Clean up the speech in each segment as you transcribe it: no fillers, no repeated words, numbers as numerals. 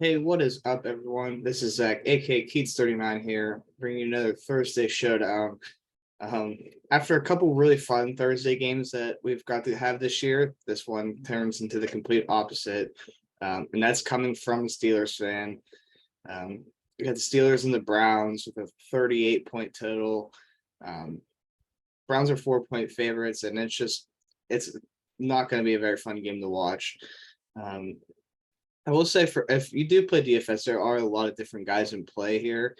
Hey, what is up, everyone? This is Zach, aka Keats39 here, bringing you another Thursday showdown. Um, After a couple really fun Thursday games that we've got to have this year, this one turns into the complete opposite, and that's coming from a Steelers fan. We got the Steelers and the Browns with a 38-point total. Um, Browns are 4-point favorites, and it's not going to be a very fun game to watch. Um, I will say, for if you do play DFS, there are a lot of different guys in play here.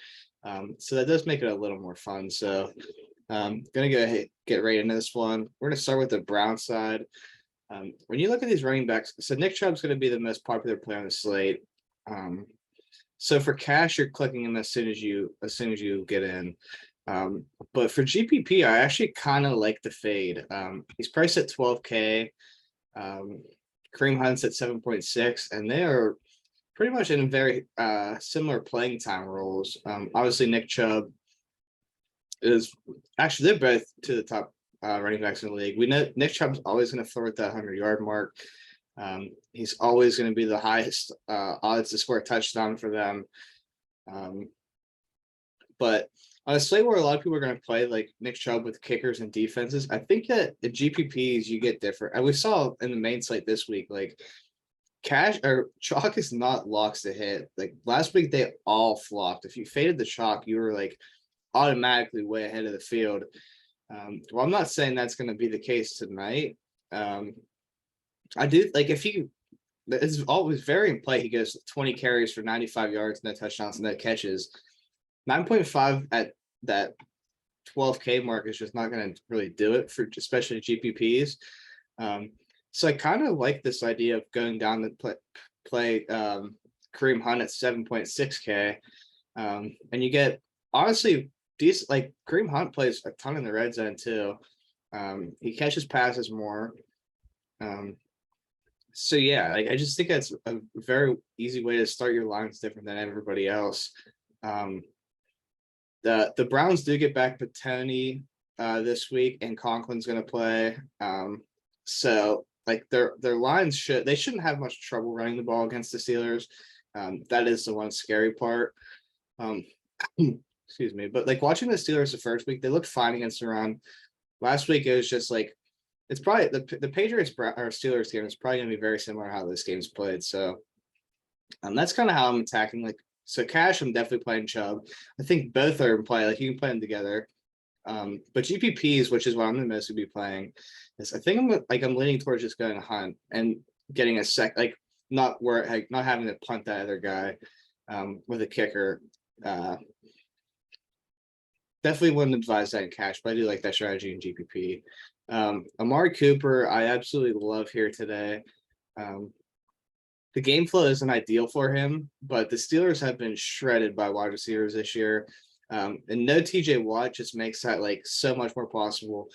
So that does make it a little more fun. So gonna go ahead, get right into this one. We're gonna start with the Brown side. When you look at these running backs, so Nick Chubb's gonna be the most popular player on the slate. So for cash, you're clicking him as soon as you get in. But for GPP, I actually kind of like the fade. He's priced at 12K. Kareem Hunt's at 7.6, and they are pretty much in very similar playing time roles. Obviously, Nick Chubb is actually, they're both to the top running backs in the league. We know Nick Chubb's always going to flirt that 100-yard mark. He's always going to be the highest odds to score a touchdown for them. But on a slate where a lot of people are going to play like Nick Chubb with kickers and defenses, I think that the GPPs you get different. And we saw in the main slate this week, like cash or chalk is not locks to hit. Like last week, they all flopped. If you faded the chalk, you were like automatically way ahead of the field. Well, I'm not saying that's going to be the case tonight. I do like if he. It's always very in play. He goes 20 carries for 95 yards, no touchdowns, no catches. 9.5 at that 12K mark is just not going to really do it for especially GPPs. So I kind of like this idea of going down to play Kareem Hunt at 7.6K. And you get honestly decent, like Kareem Hunt plays a ton in the red zone too. He catches passes more. So yeah, like I just think that's a very easy way to start your lines different than everybody else. The Browns do get back Patoni this week, and Conklin's going to play. So like their lines shouldn't have much trouble running the ball against the Steelers. That is the one scary part. Excuse me, but like watching the Steelers the first week, they looked fine against the run. Last week it was just like it's probably the Patriots or Steelers game is probably going to be very similar to how this game's played. So that's kind of how I'm attacking. Like so, cash, I'm definitely playing Chubb. I think both are in play. Like you can play them together. But GPPs, which is what I'm going to mostly be playing, is I think I'm leaning towards just going to Hunt and getting a like not having to punt that other guy with a kicker. Definitely wouldn't advise that in cash, but I do like that strategy in GPP. Amari Cooper, I absolutely love here today. The game flow isn't ideal for him, but the Steelers have been shredded by wide receivers this year. And no TJ Watt just makes that like so much more possible.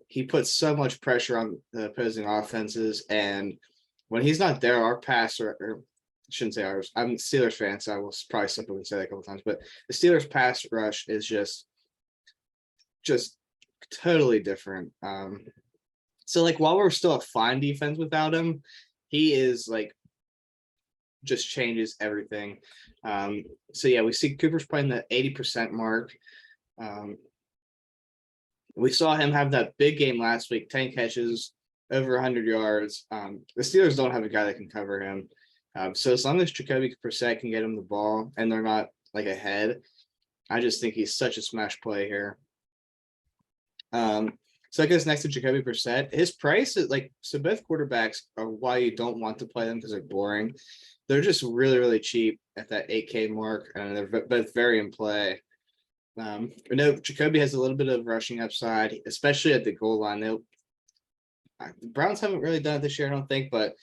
He puts so much pressure on the opposing offenses. And when he's not there, our pass or I shouldn't say ours. I'm a Steelers fan, so I will probably simply say that a couple times. But the Steelers pass rush is just totally different. So like while we're still a fine defense without him, he is like just changes everything. So yeah, we see Cooper's playing the 80% mark. We saw him have that big game last week, 10 catches, over 100 yards. The Steelers don't have a guy that can cover him. So as long as Jacoby Brissett can get him the ball and they're not like ahead, I just think he's such a smash play here. So I guess next to Jacoby Brissett, his price is like, so both quarterbacks are why you don't want to play them because they're boring. They're just really, really cheap at that 8K mark, and they're both very in play. I know Jacoby has a little bit of rushing upside, especially at the goal line. The Browns haven't really done it this year, I don't think, but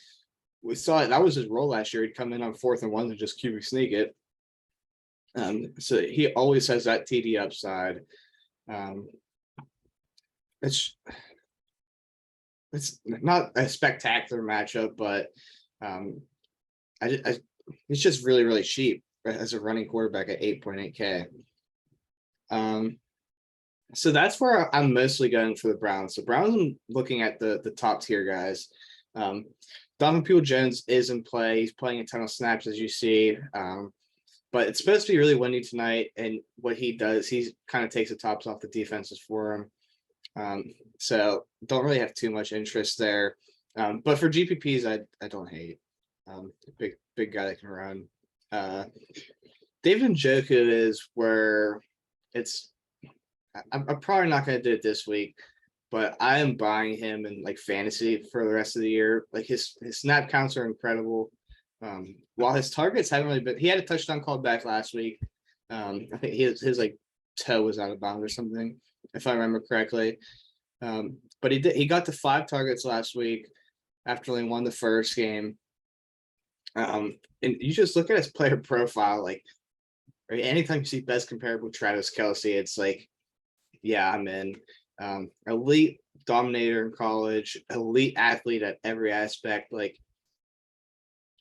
we saw it. That was his role last year. He'd come in on 4th and 1 and just QB sneak it. So he always has that TD upside. It's not a spectacular matchup, but it's just really, really cheap as a running quarterback at 8.8K. So that's where I'm mostly going for the Browns. So Browns, I'm looking at the top tier guys. Donovan Peoples-Jones is in play. He's playing a ton of snaps, as you see. But it's supposed to be really windy tonight. And what he does, he kind of takes the tops off the defenses for him. So don't really have too much interest there. But for GPPs, I don't hate. Big guy that can run. David Njoku is where I'm probably not going to do it this week, but I am buying him in like fantasy for the rest of the year. Like his snap counts are incredible. While his targets haven't really been, he had a touchdown called back last week. I think his like toe was out of bounds or something, if I remember correctly. But he got to 5 targets last week after only won the first game. And you just look at his player profile, like anytime you see best comparable Travis Kelce, it's like, yeah, I'm in. Elite dominator in college, elite athlete at every aspect. Like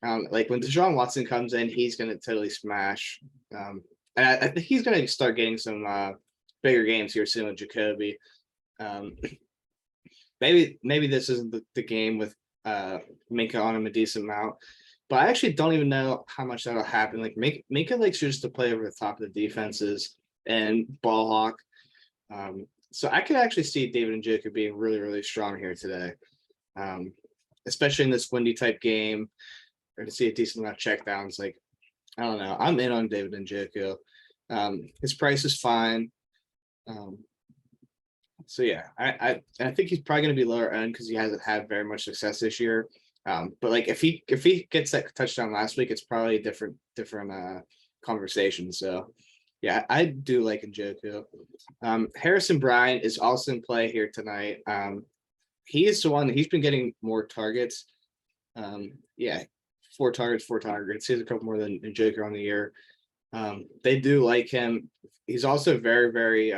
when Deshaun Watson comes in, he's going to totally smash. And I think he's going to start getting some bigger games here soon with Jacoby. Maybe this isn't the game with Minka on him a decent amount, but I actually don't even know how much that'll happen. Like Minka likes just to play over the top of the defenses and ball hawk. So I could actually see David Njoku being really, really strong here today, especially in this windy type game, or to see a decent amount of checkdowns. Like, I don't know. I'm in on David Njoku. His price is fine. So yeah, I think he's probably going to be lower end because he hasn't had very much success this year. But like if he gets that touchdown last week, it's probably a different conversation. So yeah, I do like Njoku. Harrison Bryant is also in play here tonight. He is the one that he's been getting more targets. Yeah, 4 targets. He has a couple more than Njoku on the year. They do like him. He's also very, very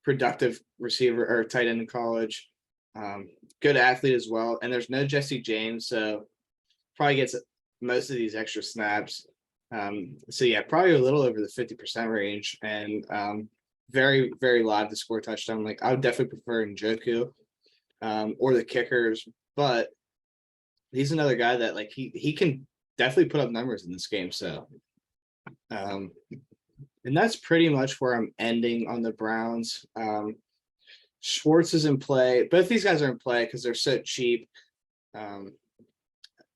productive receiver or tight end in college. Good athlete as well. And there's no Jesse James, so probably gets most of these extra snaps. So yeah, probably a little over the 50% range, and very, very live to score a touchdown. Like I would definitely prefer Njoku or the kickers, but he's another guy that like he can definitely put up numbers in this game. So and that's pretty much where I'm ending on the Browns. Schwartz is in play. Both these guys are in play because they're so cheap.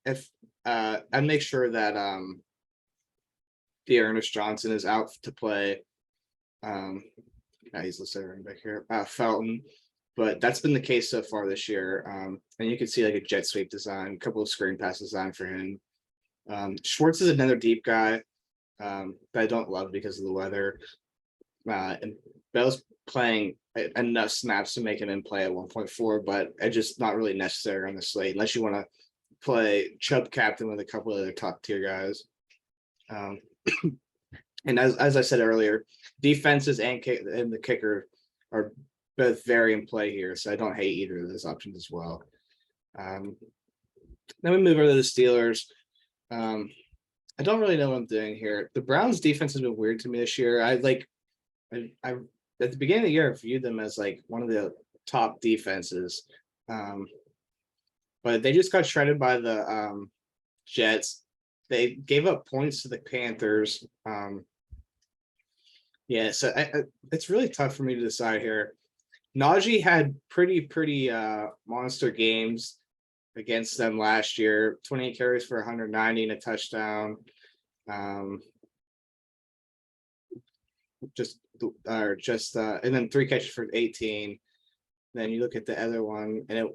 If I make sure that Dearness Johnson is out to play. He's listed right back here. Felton, but that's been the case so far this year. And you can see like a jet sweep design, a couple of screen pass design for him. Schwartz is another deep guy that I don't love because of the weather. And Bell's playing enough snaps to make him in play at 1.4, but it's just not really necessary on the slate unless you want to play Chubb captain with a couple of other top tier guys. And as I said earlier, defenses and the kicker are both very in play here, so I don't hate either of those options as well. Then we move over to the Steelers. I don't really know what I'm doing here. The Browns defense has been weird to me this year. I at the beginning of the year I viewed them as like one of the top defenses, but they just got shredded by the Jets. They gave up points to the Panthers. Yeah, so it's really tough for me to decide here. Najee had pretty monster games against them last year. 28 carries for 190 and a touchdown. And then 3 catches for 18. Then you look at the other one, and it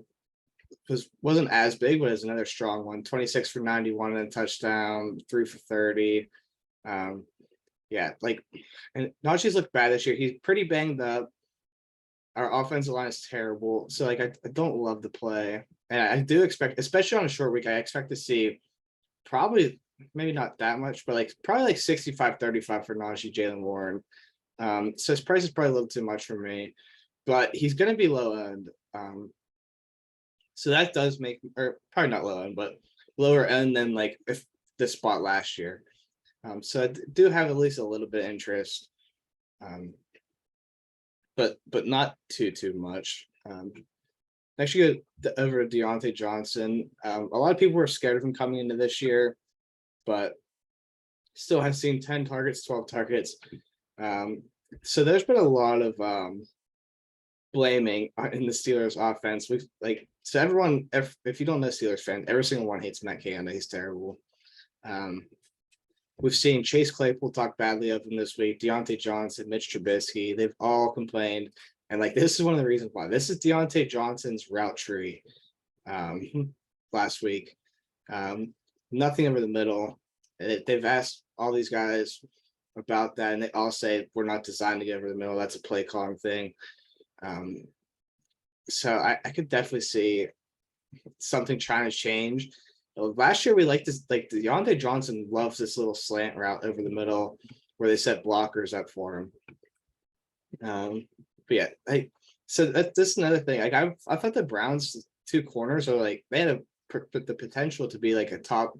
wasn't as big, but it's another strong one. 26 for 91 and a touchdown, 3 for 30. Yeah, like, and Najee's looked bad this year. He's pretty banged up. Our offensive line is terrible. So like I don't love the play. And I do expect, especially on a short week, I expect to see probably maybe not that much, but like probably like 65-35 for Najee Jalen Warren. So his price is probably a little too much for me, but he's gonna be low end. So that does make, or probably not low end, but lower end than like if this spot last year. So I do have at least a little bit of interest, but not too much. Actually, go over to Deontay Johnson. A lot of people were scared of him coming into this year, but still has seen 10 targets, 12 targets. So there's been a lot of blaming in the Steelers offense. We've so everyone, if you don't know Steelers fans, every single one hates Matt Canada. He's terrible. We've seen Chase Claypool talk badly of him this week, Deontay Johnson, Mitch Trubisky. They've all complained. And this is one of the reasons why. This is Deontay Johnson's route tree last week. Nothing over the middle. They've asked all these guys about that, and they all say we're not designed to get over the middle. That's a play calling thing. So I could definitely see something trying to change. Last year we liked this, Deontay Johnson loves this little slant route over the middle where they set blockers up for him. But yeah, so this is another thing. I thought the Browns two corners are they had the potential to be a top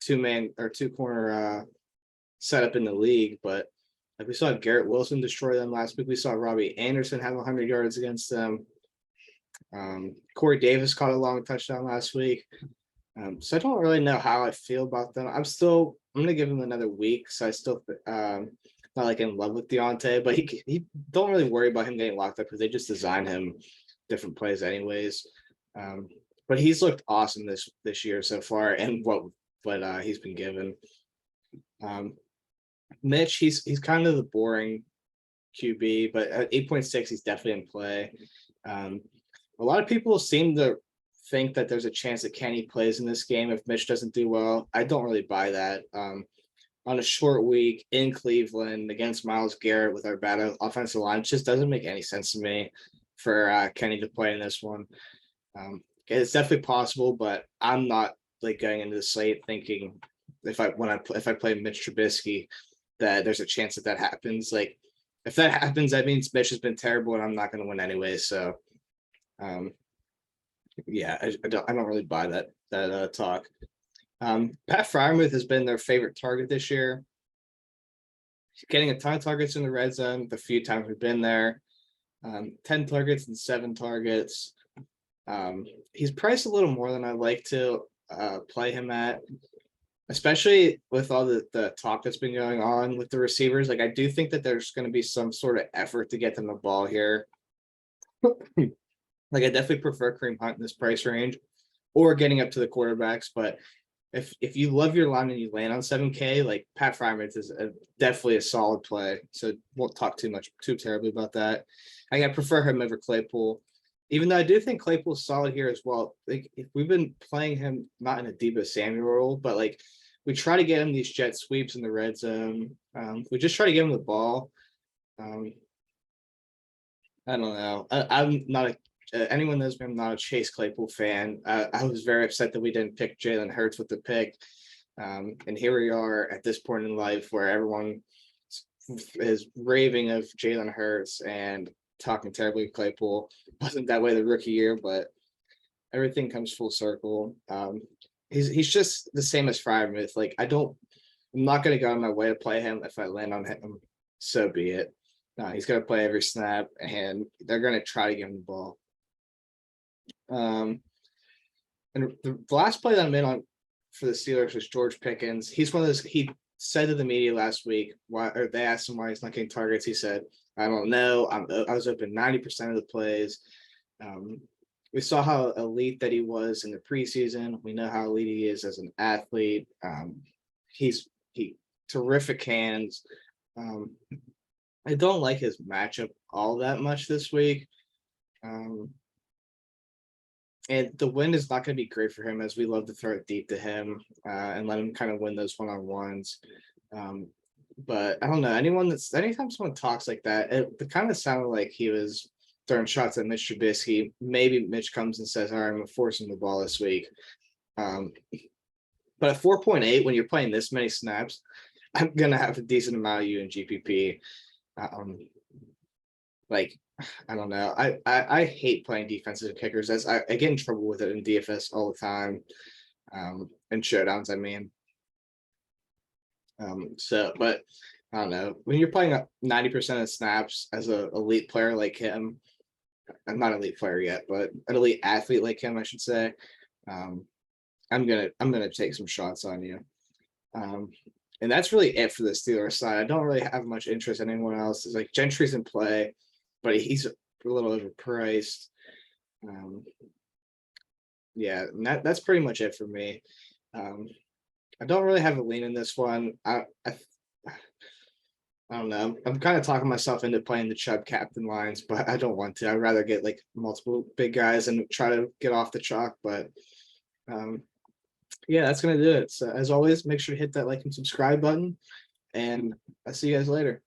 2-man or 2-corner setup in the league, but we saw Garrett Wilson destroy them last week. We saw Robbie Anderson have 100 yards against them. Corey Davis caught a long touchdown last week. So I don't really know how I feel about them. I'm going to give him another week. So I still not in love with Deontay, but he don't really worry about him getting locked up because they just design him different plays anyways. But he's looked awesome this year so far, and what he's been given. Mitch, he's kind of the boring QB, but at 8.6, he's definitely in play. A lot of people seem to think that there's a chance that Kenny plays in this game if Mitch doesn't do well. I don't really buy that. On a short week in Cleveland against Myles Garrett with our bad offensive line, it just doesn't make any sense to me for Kenny to play in this one. It's definitely possible, but I'm not going into the slate thinking if I play Mitch Trubisky that there's a chance that happens. If that happens, that means Mitch has been terrible and I'm not going to win anyway. So yeah, I don't really buy that talk. Pat Freiermuth has been their favorite target this year. He's getting a ton of targets in the red zone the few times we've been there. 10 targets and 7 targets. He's priced a little more than I'd like to play him at, especially with all the talk that's been going on with the receivers. I do think that there's going to be some sort of effort to get them the ball here. I definitely prefer Kareem Hunt in this price range or getting up to the quarterbacks. But if you love your line and you land on 7K, Pat Freiermuth is definitely a solid play. So won't talk too terribly about that. I prefer him over Claypool, even though I do think Claypool's solid here as well. If we've been playing him not in a Deebo Samuel role, but we try to get him these jet sweeps in the red zone. We just try to give him the ball. I don't know. I'm not anyone knows me, I'm not a Chase Claypool fan. I was very upset that we didn't pick Jalen Hurts with the pick. And here we are at this point in life where everyone is raving of Jalen Hurts and talking terribly of Claypool. Wasn't that way the rookie year, but everything comes full circle. He's just the same as Freiermuth. I'm not going to go on my way to play him. If I land on him, so be it. No, he's going to play every snap, and they're going to try to give him the ball. And the last play that I'm in on for the Steelers was George Pickens. He's one of those. He said to the media last week, they asked him why he's not getting targets. He said, "I don't know. I was open 90% of the plays." We saw how elite that he was in the preseason. We know how elite he is as an athlete. He terrific hands. I don't like his matchup all that much this week. And the wind is not going to be great for him, as we love to throw it deep to him and let him kind of win those one-on-ones. But I don't know. Anytime someone talks like that, it kind of sounded like he was throwing shots at Mitch Trubisky. Maybe Mitch comes and says, "All right, I'm going to force him the ball this week." But at 4.8, when you're playing this many snaps, I'm going to have a decent amount of you in GPP. I don't know. I hate playing defensive kickers. As I get in trouble with it in DFS all the time, and showdowns. I mean, but I don't know. When you're playing up 90% of snaps as an elite player like him, I'm not an elite player yet, but an elite athlete like him, I should say. I'm gonna take some shots on you. And that's really it for the Steelers side. I don't really have much interest in anyone else. It's like Gentry's in play, but he's a little overpriced. Yeah, and that's pretty much it for me. I don't really have a lean in this one. I don't know. I'm kind of talking myself into playing the Chubb captain lines, but I don't want to. I'd rather get like multiple big guys and try to get off the chalk. But yeah, that's gonna do it. So as always, make sure to hit that like and subscribe button, and I'll see you guys later.